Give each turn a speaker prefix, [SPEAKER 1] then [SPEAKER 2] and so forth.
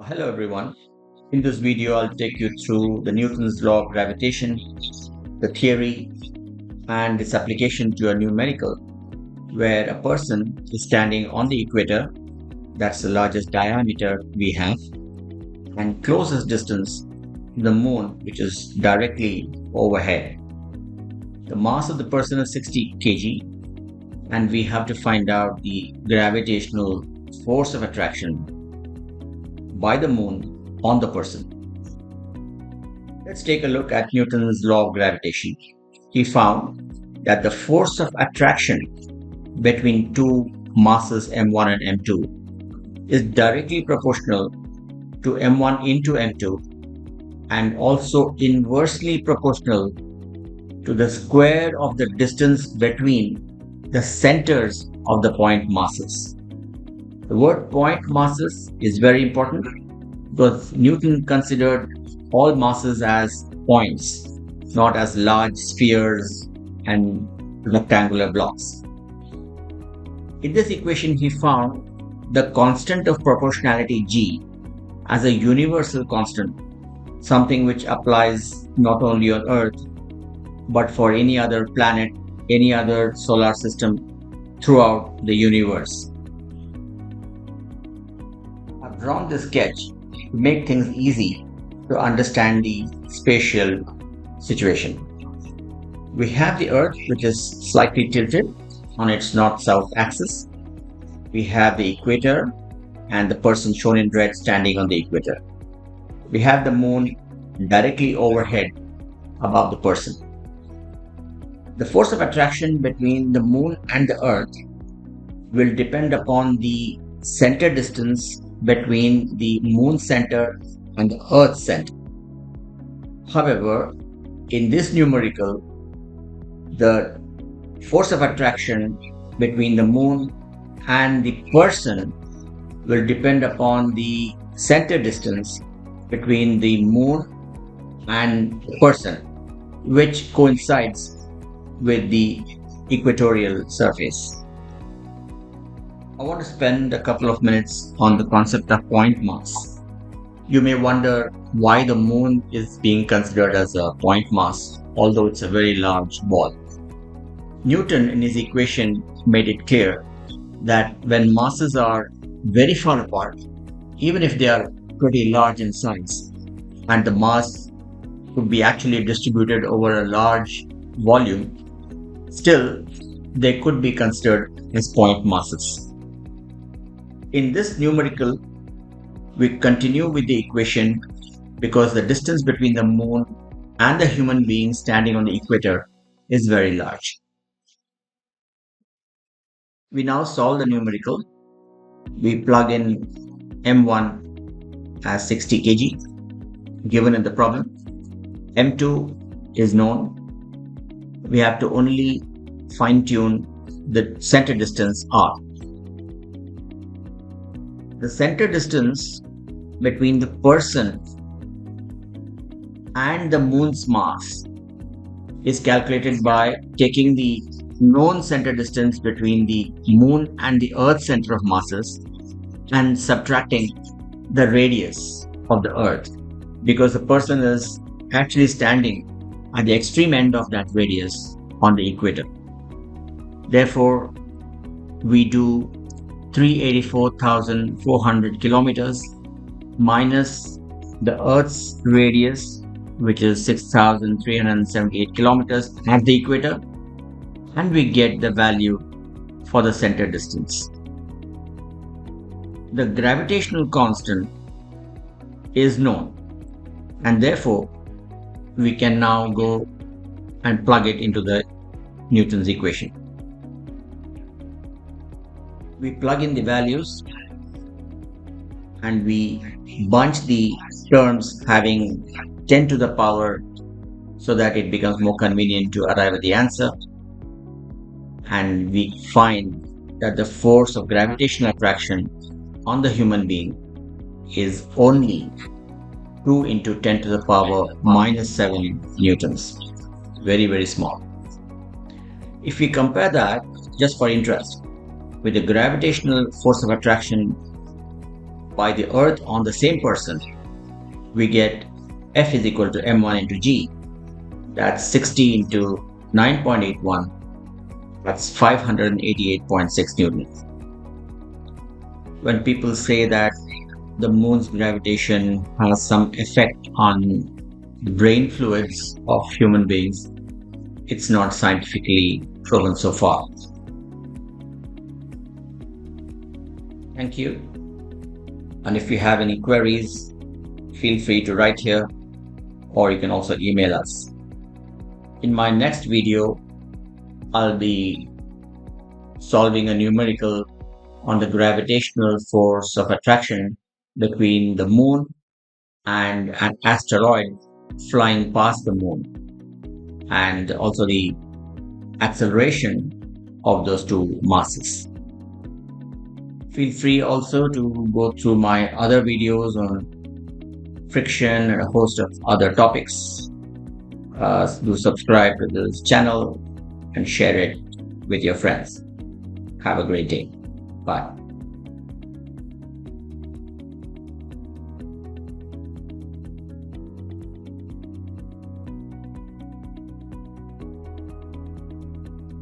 [SPEAKER 1] Hello everyone. In this video, I'll take you through the Newton's law of gravitation, the theory, and its application to a numerical, where a person is standing on the equator, that's the largest diameter we have, and closest distance to the moon, which is directly overhead. The mass of the person is 60 kg, and we have to find out the gravitational force of attraction by the moon on the person. Let's take a look at Newton's law of gravitation. He found that the force of attraction between two masses m1 and m2 is directly proportional to m1 into m2 and also inversely proportional to the square of the distance between the centers of the point masses. The word point masses is very important because Newton considered all masses as points, not as large spheres and rectangular blocks. In this equation, he found the constant of proportionality g as a universal constant, something which applies not only on Earth but for any other planet, any other solar system throughout the universe. I've drawn this sketch to make things easy to understand the spatial situation. We have the Earth, which is slightly tilted on its north-south axis. We have the equator and the person shown in red standing on the equator. We have the moon directly overhead above the person. The force of attraction between the moon and the Earth will depend upon the center distance between the moon center and the Earth center. However, in this numerical, the force of attraction between the moon and the person will depend upon the center distance between the moon and the person, which coincides with the equatorial surface. I want to spend a couple of minutes on the concept of point mass. You may wonder why the moon is being considered as a point mass, although it's a very large ball. Newton, in his equation, made it clear that when masses are very far apart, even if they are pretty large in size, and the mass could be actually distributed over a large volume, still they could be considered as point masses. In this numerical, we continue with the equation because the distance between the moon and the human being standing on the equator is very large. We now solve the numerical. We plug in m1 as 60 kg given in the problem. m2 is known. We have to only fine-tune the center distance r. The center distance between the person and the moon's mass is calculated by taking the known center distance between the moon and the Earth center of masses and subtracting the radius of the Earth, because the person is actually standing at the extreme end of that radius on the equator. Therefore, we do 384,400 kilometers minus the Earth's radius, which is 6,378 kilometers at the equator, and we get the value for the center distance. The gravitational constant is known, and therefore we can now go and plug it into the Newton's equation. We plug in the values and we bunch the terms having 10 to the power so that it becomes more convenient to arrive at the answer. And we find that the force of gravitational attraction on the human being is only 2 into 10 to the power minus 7 newtons. Very, very small. If we compare that, just for interest, with the gravitational force of attraction by the Earth on the same person, we get F is equal to m1 into g. That's 60 into 9.81. That's 588.6 newtons. When people say that the moon's gravitation has some effect on the brain fluids of human beings, it's not scientifically proven so far. Thank you. And if you have any queries, feel free to write here, or you can also email us. In my next video, I'll be solving a numerical on the gravitational force of attraction between the moon and an asteroid flying past the moon, and also the acceleration of those two masses. Feel free also to go through my other videos on friction and a host of other topics. Do subscribe to this channel and share it with your friends. Have a great day. Bye.